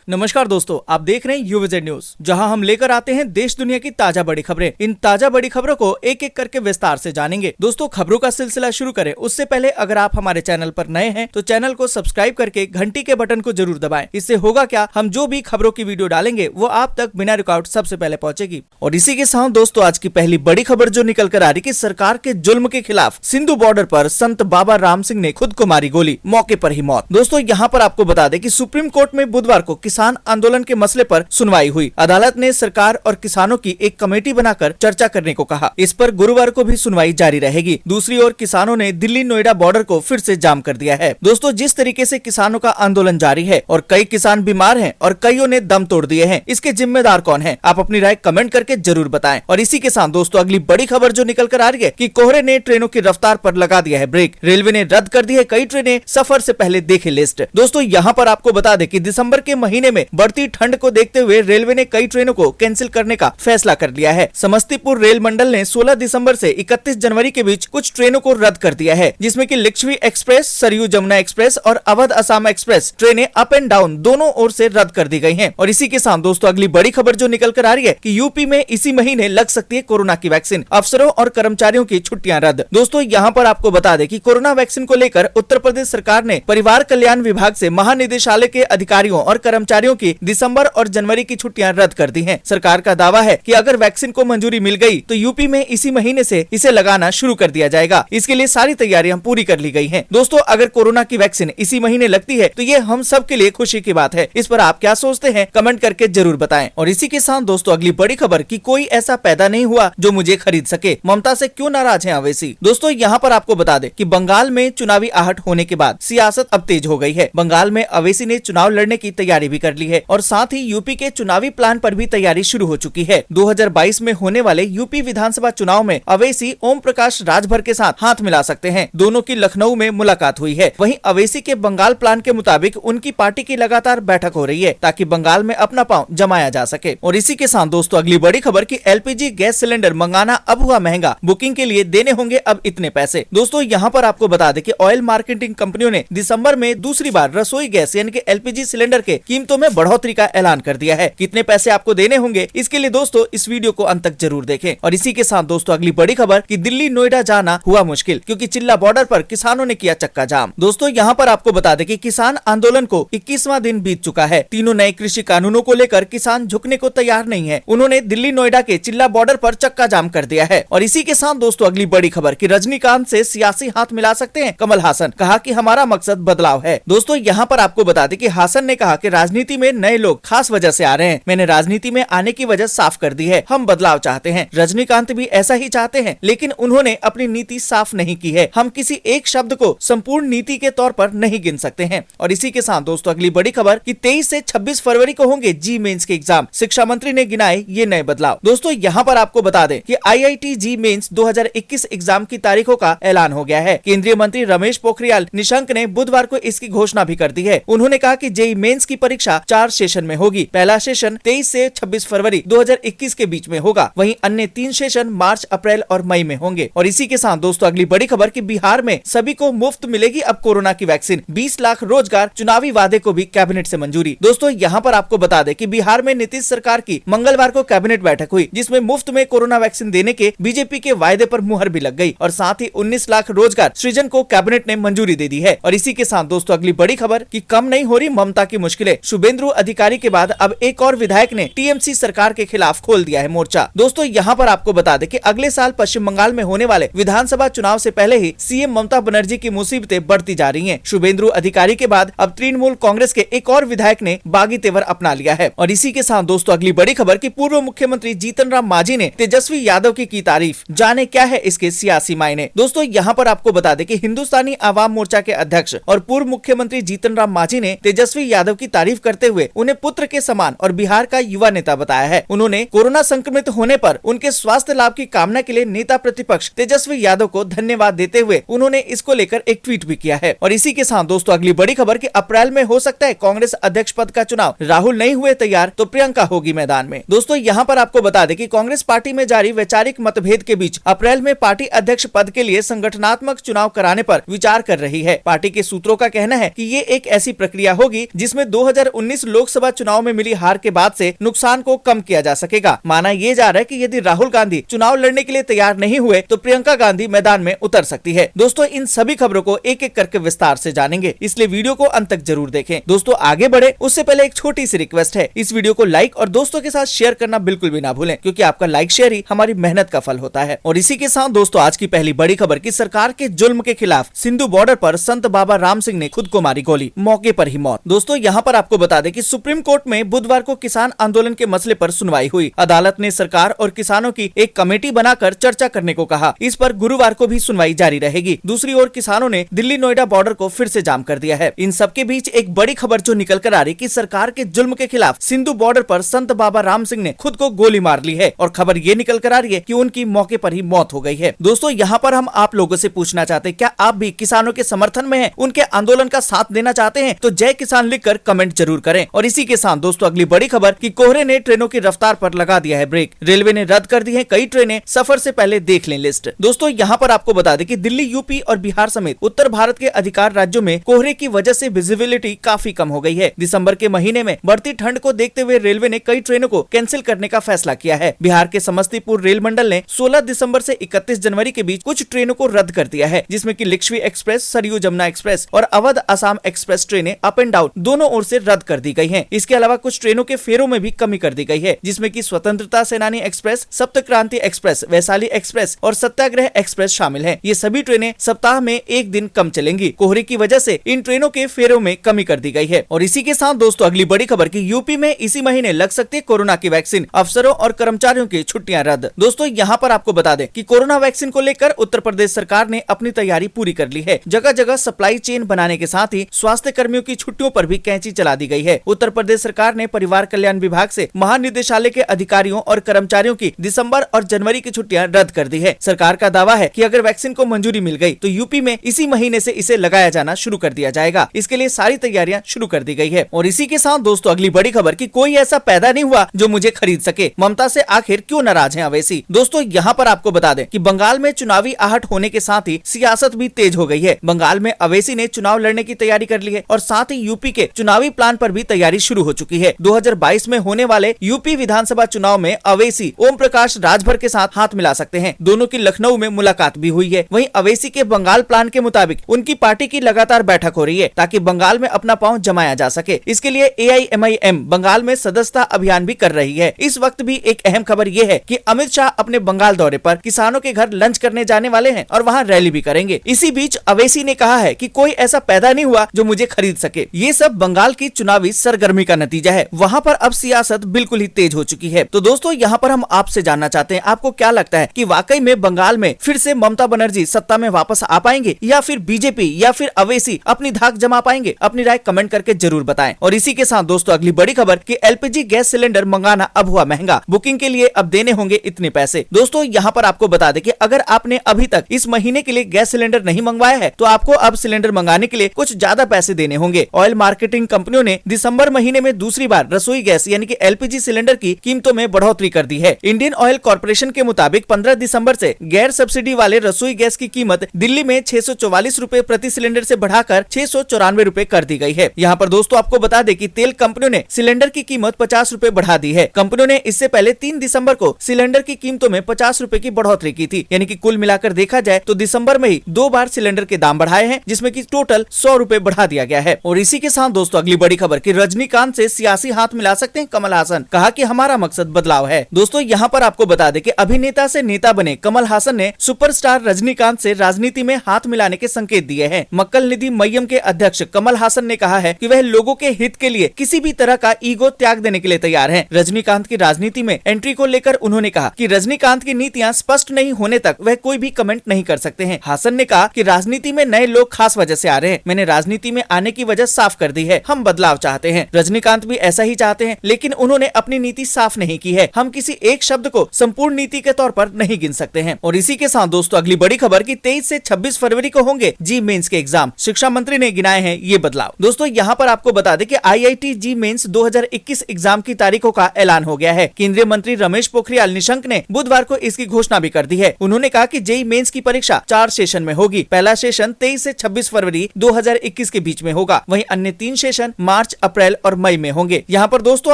नमस्कार दोस्तों, आप देख रहे हैं यूविजेड न्यूज, जहां हम लेकर आते हैं देश दुनिया की ताजा बड़ी खबरें। इन ताजा बड़ी खबरों को एक एक करके विस्तार से जानेंगे। दोस्तों, खबरों का सिलसिला शुरू करें उससे पहले अगर आप हमारे चैनल पर नए हैं तो चैनल को सब्सक्राइब करके घंटी के बटन को जरूर दबाएं। इससे होगा क्या, हम जो भी खबरों की वीडियो डालेंगे वो आप तक बिना रुकावट सबसे पहले पहुंचेगी। और इसी के साथ दोस्तों, आज की पहली बड़ी खबर जो निकल कर आ रही कि सरकार के जुल्म के खिलाफ सिंधु बॉर्डर पर संत बाबा राम सिंह ने खुद को मारी गोली, मौके पर ही मौत। दोस्तों, यहाँ पर आपको बता दें कि सुप्रीम कोर्ट में बुधवार को किसान आंदोलन के मसले पर सुनवाई हुई। अदालत ने सरकार और किसानों की एक कमेटी बनाकर चर्चा करने को कहा। इस पर गुरुवार को भी सुनवाई जारी रहेगी। दूसरी ओर किसानों ने दिल्ली नोएडा बॉर्डर को फिर से जाम कर दिया है। दोस्तों, जिस तरीके से किसानों का आंदोलन जारी है और कई किसान बीमार हैं और कईयों ने दम तोड़ दिए हैं, इसके जिम्मेदार कौन है? आप अपनी राय कमेंट करके जरूर बताएं। और इसी के साथ दोस्तों, अगली बड़ी खबर जो निकल कर आ रही है कि कोहरे ने ट्रेनों की रफ्तार पर लगा दिया है ब्रेक। रेलवे ने रद्द कर दी है कई ट्रेनें, सफर से पहले देखे लिस्ट। दोस्तों, यहाँ पर आपको बता दें कि दिसंबर के महीने में बढ़ती ठंड को देखते हुए रेलवे ने कई ट्रेनों को कैंसिल करने का फैसला कर लिया है। समस्तीपुर रेल मंडल ने 16 दिसंबर से 31 जनवरी के बीच कुछ ट्रेनों को रद्द कर दिया है, जिसमें कि लिच्छवी एक्सप्रेस, सरयू जमुना एक्सप्रेस और अवध असम एक्सप्रेस ट्रेनें अप एंड डाउन दोनों ओर से रद्द कर दी गई हैं। और इसी के साथ दोस्तों, अगली बड़ी खबर जो निकल कर आ रही है कि यूपी में इसी महीने लग सकती है कोरोना की वैक्सीन। अफसरों और कर्मचारियों की छुट्टियां रद्द। दोस्तों, यहाँ पर आपको बता दें कि कोरोना वैक्सीन को लेकर उत्तर प्रदेश सरकार ने परिवार कल्याण विभाग से महानिदेशालय के अधिकारियों और कर्मचारियों की दिसंबर और जनवरी की छुट्टियां रद्द कर दी हैं। सरकार का दावा है कि अगर वैक्सीन को मंजूरी मिल गई तो यूपी में इसी महीने से इसे लगाना शुरू कर दिया जाएगा। इसके लिए सारी तैयारियां पूरी कर ली गई हैं। दोस्तों, अगर कोरोना की वैक्सीन इसी महीने लगती है तो ये हम सब के लिए खुशी की बात है। इस पर आप क्या सोचते हैं, कमेंट करके जरूर बताएं। और इसी के साथ दोस्तों, अगली बड़ी खबर कि कोई ऐसा पैदा नहीं हुआ जो मुझे खरीद सके, ममता से क्यों नाराज है अवैसी। दोस्तों, यहाँ पर आपको बता दें कि बंगाल में चुनावी आहट होने के बाद सियासत अब तेज हो गई है। बंगाल में अवैसी ने चुनाव लड़ने की तैयारी भी कर ली है और साथ ही यूपी के चुनावी प्लान पर भी तैयारी शुरू हो चुकी है। 2022 में होने वाले यूपी विधानसभा चुनाव में अवैसी ओम प्रकाश राजभर के साथ हाथ मिला सकते हैं। दोनों की लखनऊ में मुलाकात हुई है। वहीं अवैसी के बंगाल प्लान के मुताबिक उनकी पार्टी की लगातार बैठक हो रही है ताकि बंगाल में अपना पांव जमाया जा सके। और इसी के साथ दोस्तों, अगली बड़ी खबर की एलपीजी गैस सिलेंडर मंगाना अब हुआ महंगा, बुकिंग के लिए देने होंगे अब इतने पैसे। दोस्तों, यहाँ पर आपको बता दें कि ऑयल मार्केटिंग कंपनियों ने दिसंबर में दूसरी बार रसोई गैस यानी कि एलपीजी सिलेंडर के कीमतों में बढ़ोतरी का ऐलान कर दिया है। कितने पैसे आपको देने होंगे, इसके लिए दोस्तों इस वीडियो को अंत तक जरूर देखें। और इसी के साथ दोस्तों, अगली बड़ी खबर कि दिल्ली नोएडा जाना हुआ मुश्किल क्योंकि चिल्ला बॉर्डर पर किसानों ने किया चक्का जाम। दोस्तों, यहाँ पर आपको बता दें कि किसान आंदोलन को 21वां दिन बीत चुका है। तीनों नए कृषि कानूनों को लेकर किसान झुकने को तैयार नहीं है। उन्होंने दिल्ली नोएडा के चिल्ला बॉर्डर पर चक्का जाम कर दिया है। और इसी के साथ दोस्तों, अगली बड़ी खबर कि रजनीकांत से सियासी हाथ मिला सकते हैं कमल हासन, कहा कि हमारा मकसद बदलाव है। दोस्तों, यहाँ पर आपको बता दें कि हासन ने कहा कि राजनीति में नए लोग खास वजह से आ रहे हैं। मैंने राजनीति में आने की वजह साफ कर दी है। हम बदलाव चाहते हैं। रजनीकांत भी ऐसा ही चाहते हैं, लेकिन उन्होंने अपनी नीति साफ नहीं की है। हम किसी एक शब्द को संपूर्ण नीति के तौर पर नहीं गिन सकते हैं। और इसी के साथ दोस्तों, अगली बड़ी खबर कि 23 से 26 फरवरी को होंगे जी मेंस के एग्जाम। शिक्षा मंत्री ने गिनाए ये नए बदलाव। दोस्तों, यहाँ पर आपको बता दें कि IIT जी मेंस 2021 एग्जाम की तारीखों का ऐलान हो गया है। केंद्रीय मंत्री रमेश पोखरियाल निशंक ने बुधवार को इसकी घोषणा भी कर दी है। उन्होंने कहा कि जेईई मेंस की परीक्षा 4 सेशन में होगी। पहला सेशन 23 से 26 फरवरी 2021 के बीच में होगा। वहीं अन्य 3 सेशन मार्च, अप्रैल और मई में होंगे। और इसी के साथ दोस्तों, अगली बड़ी खबर कि बिहार में सभी को मुफ्त मिलेगी अब कोरोना की वैक्सीन। 20 लाख रोजगार, चुनावी वादे को भी कैबिनेट से मंजूरी। दोस्तों, यहाँ पर आपको बता दें कि बिहार में नीतीश सरकार की मंगलवार को कैबिनेट बैठक हुई, जिसमें मुफ्त में कोरोना वैक्सीन देने के बीजेपी के वायदे पर मुहर भी लग गई और साथ ही 19 लाख रोजगार सृजन को कैबिनेट ने मंजूरी दे दी है। और इसी के साथ दोस्तों, अगली बड़ी खबर कि कम नहीं हो रही ममता की मुश्किलें। शुभेंदु अधिकारी के बाद अब एक और विधायक ने टीएमसी सरकार के खिलाफ खोल दिया है मोर्चा। दोस्तों, यहाँ पर आपको बता दें कि अगले साल पश्चिम बंगाल में होने वाले विधानसभा चुनाव से पहले ही सीएम ममता बनर्जी की मुसीबतें बढ़ती जा रही हैं। शुभेंदु अधिकारी के बाद अब तृणमूल कांग्रेस के एक और विधायक ने बागी तेवर अपना लिया है। और इसी के साथ दोस्तों, अगली बड़ी खबर कि पूर्व मुख्यमंत्री जीतन राम मांझी ने तेजस्वी यादव की तारीफ। जाने क्या है इसके सियासी मायने। दोस्तों, यहाँ पर आपको बता दें कि हिंदुस्तानी आवाम मोर्चा के अध्यक्ष और पूर्व मुख्यमंत्री जीतन राम मांझी ने तेजस्वी यादव की तारीफ करते हुए उन्हें पुत्र के समान और बिहार का युवा नेता बताया है। उन्होंने कोरोना संक्रमित होने पर उनके स्वास्थ्य लाभ की कामना के लिए नेता प्रतिपक्ष तेजस्वी यादव को धन्यवाद देते हुए उन्होंने इसको लेकर एक ट्वीट भी किया है। और इसी के साथ दोस्तों, अगली बड़ी खबर कि अप्रैल में हो सकता है कांग्रेस अध्यक्ष पद का चुनाव। राहुल नहीं हुए तैयार तो प्रियंका होगी मैदान में। दोस्तों, यहाँ पर आपको बता दें कि कांग्रेस पार्टी में जारी वैचारिक मतभेद के बीच अप्रैल में पार्टी अध्यक्ष पद के लिए संगठनात्मक चुनाव कराने पर विचार कर रही है। पार्टी के सूत्रों का कहना है कि ये एक ऐसी प्रक्रिया होगी जिसमें 2019 2019 लोकसभा चुनाव में मिली हार के बाद से नुकसान को कम किया जा सकेगा। माना ये जा रहा है कि यदि राहुल गांधी चुनाव लड़ने के लिए तैयार नहीं हुए तो प्रियंका गांधी मैदान में उतर सकती है। दोस्तों इन सभी खबरों को एक एक करके विस्तार से जानेंगे, इसलिए वीडियो को अंत तक जरूर देखें। दोस्तों आगे बढ़े उससे पहले एक छोटी सी रिक्वेस्ट है, इस वीडियो को लाइक और दोस्तों के साथ शेयर करना बिल्कुल भी ना भूलें, क्योंकि आपका लाइक शेयर ही हमारी मेहनत का फल होता है। और इसी के साथ दोस्तों आज की पहली बड़ी खबर की सरकार के जुल्म के खिलाफ सिंधु बॉर्डर पर संत बाबा राम सिंह ने खुद को मारी गोली, मौके पर ही मौत। दोस्तों यहाँ पर आपको बता दें कि सुप्रीम कोर्ट में बुधवार को किसान आंदोलन के मसले पर सुनवाई हुई। अदालत ने सरकार और किसानों की एक कमेटी बनाकर चर्चा करने को कहा। इस पर गुरुवार को भी सुनवाई जारी रहेगी। दूसरी ओर किसानों ने दिल्ली नोएडा बॉर्डर को फिर से जाम कर दिया है। इन सबके बीच एक बड़ी खबर जो निकल कर आ रही कि सरकार के जुल्म के खिलाफ सिंधु बॉर्डर पर संत बाबा राम सिंह ने खुद को गोली मार ली है। और खबर ये निकल कर आ रही है कि उनकी मौके पर ही मौत हो गई है। दोस्तों यहाँ पर हम आप लोगों से पूछना चाहते हैं, क्या आप भी किसानों के समर्थन में हैं, उनके आंदोलन का साथ देना चाहते हैं? तो जय किसान लिखकर कमेंट जरूर करें। और इसी के साथ दोस्तों अगली बड़ी खबर कि कोहरे ने ट्रेनों की रफ्तार पर लगा दिया है ब्रेक। रेलवे ने रद्द कर दी है कई ट्रेनें, सफर से पहले देख लें लिस्ट। दोस्तों यहाँ पर आपको बता दें कि दिल्ली, यूपी और बिहार समेत उत्तर भारत के अधिकार राज्यों में कोहरे की वजह से विजिबिलिटी काफी कम हो गई है। दिसंबर के महीने में बढ़ती ठंड को देखते हुए रेलवे ने कई ट्रेनों को कैंसिल करने का फैसला किया है। बिहार के समस्तीपुर रेल मंडल ने 16 दिसंबर से 31 जनवरी के बीच कुछ ट्रेनों को रद्द कर दिया है, जिसमें कि लिच्छवी एक्सप्रेस, सरयू जमुना एक्सप्रेस और अवध असम एक्सप्रेस ट्रेनें अप एंड डाउन दोनों ओर से रद्द कर दी गई हैं। इसके अलावा कुछ ट्रेनों के फेरों में भी कमी कर दी गई है, जिसमें कि स्वतंत्रता सेनानी एक्सप्रेस, सप्त क्रांति एक्सप्रेस, वैशाली एक्सप्रेस और सत्याग्रह एक्सप्रेस शामिल हैं। ये सभी ट्रेनें सप्ताह में एक दिन कम चलेंगी। कोहरे की वजह से इन ट्रेनों के फेरों में कमी कर दी गई है। और इसी के साथ दोस्तों अगली बड़ी खबर की यूपी में इसी महीने लग सकती है कोरोना की वैक्सीन, अफसरों और कर्मचारियों की छुट्टियां रद्द। दोस्तों यहाँ पर आपको बता दें कि कोरोना वैक्सीन को लेकर उत्तर प्रदेश सरकार ने अपनी तैयारी पूरी कर ली है। जगह जगह सप्लाई चेन बनाने के साथ ही स्वास्थ्य कर्मियों की छुट्टियों पर भी कैंची चला दी गई है। उत्तर प्रदेश सरकार ने परिवार कल्याण विभाग से महानिदेशालय के अधिकारियों और कर्मचारियों की दिसंबर और जनवरी की छुट्टियां रद्द कर दी है। सरकार का दावा है कि अगर वैक्सीन को मंजूरी मिल गई तो यूपी में इसी महीने से इसे लगाया जाना शुरू कर दिया जाएगा। इसके लिए सारी तैयारियां शुरू कर दी गई है। और इसी के साथ दोस्तों अगली बड़ी खबर की कोई ऐसा पैदा नहीं हुआ जो मुझे खरीद सके, ममता से आखिर क्यों नाराज हैं अवैसी। दोस्तों यहाँ पर आपको बता दें कि बंगाल में चुनावी आहट होने के साथ ही सियासत भी तेज हो गई है। बंगाल में अवैसी ने चुनाव लड़ने की तैयारी कर ली है और साथ ही यूपी के चुनावी प्लान पर भी तैयारी शुरू हो चुकी है। 2022 में होने वाले यूपी विधानसभा चुनाव में अवैसी ओम प्रकाश राजभर के साथ हाथ मिला सकते हैं। दोनों की लखनऊ में मुलाकात भी हुई है। वहीं अवैसी के बंगाल प्लान के मुताबिक उनकी पार्टी की लगातार बैठक हो रही है ताकि बंगाल में अपना पांव जमाया जा सके। इसके लिए AIMIM बंगाल में सदस्यता अभियान भी कर रही है। इस वक्त भी एक अहम खबर ये है कि अमित शाह अपने बंगाल दौरे पर किसानों के घर लंच करने जाने वाले हैं और वहाँ रैली भी करेंगे। इसी बीच अवैसी ने कहा है कि कोई ऐसा पैदा नहीं हुआ जो मुझे खरीद सके। ये सब बंगाल की चुनावी सरगर्मी का नतीजा है। वहाँ पर अब सियासत बिल्कुल ही तेज हो चुकी है। तो दोस्तों यहाँ पर हम आपसे जानना चाहते हैं, आपको क्या लगता है कि वाकई में बंगाल में फिर से ममता बनर्जी सत्ता में वापस आ पाएंगे या फिर बीजेपी या फिर अवैसी अपनी धाक जमा पाएंगे? अपनी राय कमेंट करके जरूर बताएं। और इसी के साथ दोस्तों अगली बड़ी खबर कि LPG गैस सिलेंडर मंगाना अब हुआ महंगा, बुकिंग के लिए अब देने होंगे इतने पैसे। दोस्तों यहाँ पर आपको बता दें कि अगर आपने अभी तक इस महीने के लिए गैस सिलेंडर नहीं मंगवाया है तो आपको अब सिलेंडर मंगाने के लिए कुछ ज्यादा पैसे देने होंगे। ऑयल मार्केटिंग कंपनियों ने दिसंबर महीने में दूसरी बार रसोई गैस यानी कि LPG सिलेंडर की कीमतों में बढ़ोतरी कर दी है। इंडियन ऑयल कॉर्पोरेशन के मुताबिक 15 दिसंबर से गैर सब्सिडी वाले रसोई गैस की कीमत दिल्ली में 644 रूपए प्रति सिलेंडर से बढ़ाकर 694 रूपए कर दी गई है। यहाँ पर दोस्तों आपको बता दें कि तेल कंपनियों ने सिलेंडर की कीमत 50 रूपए बढ़ा दी है। कंपनियों ने इससे पहले 3 दिसंबर को सिलेंडर की कीमतों में 50 रूपए की बढ़ोतरी की थी। यानी कि कुल मिलाकर देखा जाए तो दिसंबर में ही 2 बार सिलेंडर के दाम बढ़ाए हैं, जिसमें कि टोटल 100 रूपए बढ़ा दिया गया है। और इसी के साथ दोस्तों अगली बड़ी खबर कि रजनीकांत से सियासी हाथ मिला सकते हैं कमल हासन, कहा कि हमारा मकसद बदलाव है। दोस्तों यहाँ पर आपको बता दें कि अभिनेता से नेता बने कमल हासन ने सुपरस्टार रजनीकांत से राजनीति में हाथ मिलाने के संकेत दिए हैं। मक्कल निधि मय्यम के अध्यक्ष कमल हासन ने कहा है कि वह लोगों के हित के लिए किसी भी तरह का ईगो त्याग देने के लिए तैयार हैं। रजनीकांत की राजनीति में एंट्री को लेकर उन्होंने कहा कि रजनीकांत की नीतियां स्पष्ट नहीं होने तक वह कोई भी कमेंट नहीं कर सकते हैं। हासन ने कहा कि राजनीति में नए लोग खास वजह से आ रहे हैं। मैंने राजनीति में आने की वजह साफ कर दी है। हम बदलाव चाहते हैं। रजनीकांत भी ऐसा ही चाहते हैं, लेकिन उन्होंने अपनी नीति साफ नहीं की है। हम किसी एक शब्द को संपूर्ण नीति के तौर पर नहीं गिन सकते हैं। और इसी के साथ दोस्तों अगली बड़ी खबर की 23 से 26 फरवरी को होंगे जी मेंस के एग्जाम। शिक्षा मंत्री ने गिनाए हैं ये बदलाव। दोस्तों यहाँ पर आपको बता दें कि IIT जी मेंस 2021 एग्जाम की तारीखों का ऐलान हो गया है। केंद्रीय मंत्री रमेश पोखरियाल निशंक ने बुधवार को इसकी घोषणा भी कर दी है। उन्होंने कहा कि जेई मेंस की परीक्षा 4 सेशन में होगी। पहला सेशन 23 से 26 फरवरी 2021 के बीच में होगा। वहीं अन्य 3 सेशन मार्च मार्च, अप्रैल और मई में होंगे। यहाँ पर दोस्तों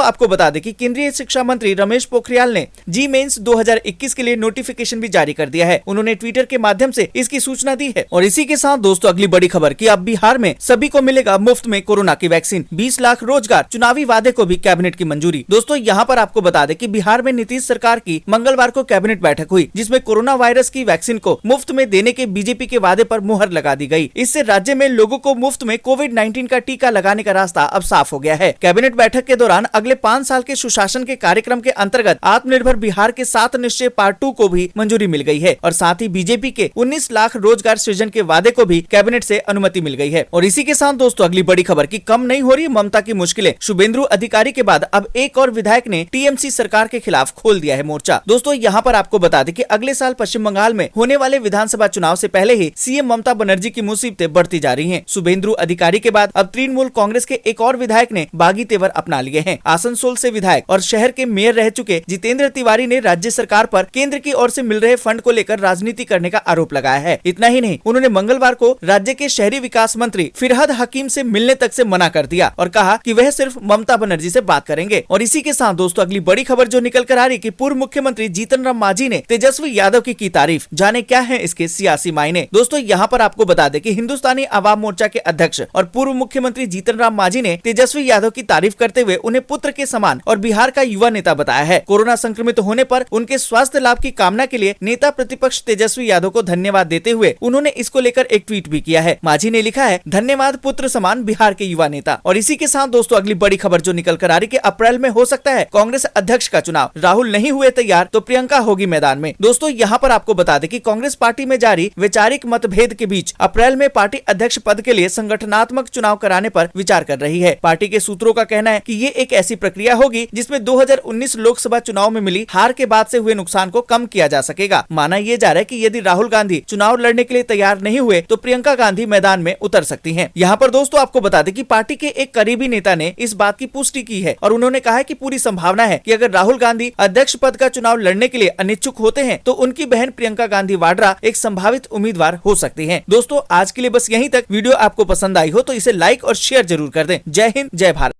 आपको बता दें कि केंद्रीय शिक्षा मंत्री रमेश पोखरियाल ने जी मेंस 2021 के लिए नोटिफिकेशन भी जारी कर दिया है। उन्होंने ट्विटर के माध्यम से इसकी सूचना दी है। और इसी के साथ दोस्तों अगली बड़ी खबर कि अब बिहार में सभी को मिलेगा मुफ्त में कोरोना की वैक्सीन, 20 लाख रोजगार, चुनावी वादे को भी कैबिनेट की मंजूरी। दोस्तों यहाँ पर आपको बता दें कि बिहार में नीतीश सरकार की मंगलवार को कैबिनेट बैठक हुई, जिसमें कोरोना वायरस की वैक्सीन को मुफ्त में देने के बीजेपी के वादे पर मुहर लगा दी गई। इससे राज्य में लोगों को मुफ्त में कोविड-19 का टीका लगाने का रास्ता अब साफ हो गया है। कैबिनेट बैठक के दौरान अगले 5 साल के सुशासन के कार्यक्रम के अंतर्गत आत्मनिर्भर बिहार के 7 निश्चय पार्ट 2 को भी मंजूरी मिल गई है और साथ ही बीजेपी के 19 लाख रोजगार सृजन के वादे को भी कैबिनेट से अनुमति मिल गई है। और इसी के साथ दोस्तों अगली बड़ी खबर की कम नहीं हो रही ममता की मुश्किलें, शुभेंदु अधिकारी के बाद अब एक और विधायक ने टीएमसी सरकार के खिलाफ खोल दिया है मोर्चा। दोस्तों यहाँ पर आपको बता दें कि अगले साल पश्चिम बंगाल में होने वाले विधानसभा चुनाव से पहले ही सीएम ममता बनर्जी की मुसीबतें बढ़ती जा रही हैं। शुभेंदु अधिकारी के बाद अब तृणमूल कांग्रेस के एक और विधायक ने बागी तेवर अपना लिए हैं। आसनसोल से विधायक और शहर के मेयर रह चुके जितेंद्र तिवारी ने राज्य सरकार पर केंद्र की ओर से मिल रहे फंड को लेकर राजनीति करने का आरोप लगाया है। इतना ही नहीं, उन्होंने मंगलवार को राज्य के शहरी विकास मंत्री फिरहाद हकीम से मिलने तक से मना कर दिया और कहा कि वह सिर्फ ममता बनर्जी से बात करेंगे। और इसी के साथ दोस्तों अगली बड़ी खबर जो निकल कर आ रही कि पूर्व मुख्यमंत्री जीतन राम मांझी ने तेजस्वी यादव की तारीफ, जाने क्या है इसके सियासी मायने। दोस्तों यहाँ पर आपको बता दें कि हिंदुस्तानी आवाम मोर्चा के अध्यक्ष और पूर्व मुख्यमंत्री जीतन राम मांझी ने तेजस्वी यादव की तारीफ करते हुए उन्हें पुत्र के समान और बिहार का युवा नेता बताया है। कोरोना संक्रमित होने पर उनके स्वास्थ्य लाभ की कामना के लिए नेता प्रतिपक्ष तेजस्वी यादव को धन्यवाद देते हुए उन्होंने इसको लेकर एक ट्वीट भी किया है। मांझी ने लिखा है, धन्यवाद पुत्र समान बिहार के युवा नेता। और इसी के साथ दोस्तों अगली बड़ी खबर जो निकल कर आ रही कि अप्रैल में हो सकता है कांग्रेस अध्यक्ष का चुनाव, राहुल नहीं हुए तैयार तो प्रियंका होगी मैदान में। दोस्तों यहाँ पर आपको बता दें कि कांग्रेस पार्टी में जारी वैचारिक मतभेद के बीच अप्रैल में पार्टी अध्यक्ष पद के लिए संगठनात्मक चुनाव कराने पर विचार कर रही है। पार्टी के सूत्रों का कहना है कि ये एक ऐसी प्रक्रिया होगी जिसमें 2019 लोकसभा चुनाव में मिली हार के बाद से हुए नुकसान को कम किया जा सकेगा। माना यह जा रहा है कि यदि राहुल गांधी चुनाव लड़ने के लिए तैयार नहीं हुए तो प्रियंका गांधी मैदान में उतर सकती हैं। यहाँ पर दोस्तों आपको बता दें कि पार्टी के एक करीबी नेता ने इस बात की पुष्टि की है और उन्होंने कहा है कि पूरी संभावना है कि अगर राहुल गांधी अध्यक्ष पद का चुनाव लड़ने के लिए अनिच्छुक होते हैं तो उनकी बहन प्रियंका गांधी वाड्रा एक संभावित उम्मीदवार हो सकती हैं। दोस्तों आज के लिए बस यहीं तक। वीडियो आपको पसंद आई हो तो इसे लाइक और शेयर जरूर कर दें। जय हिंद, जय भारत।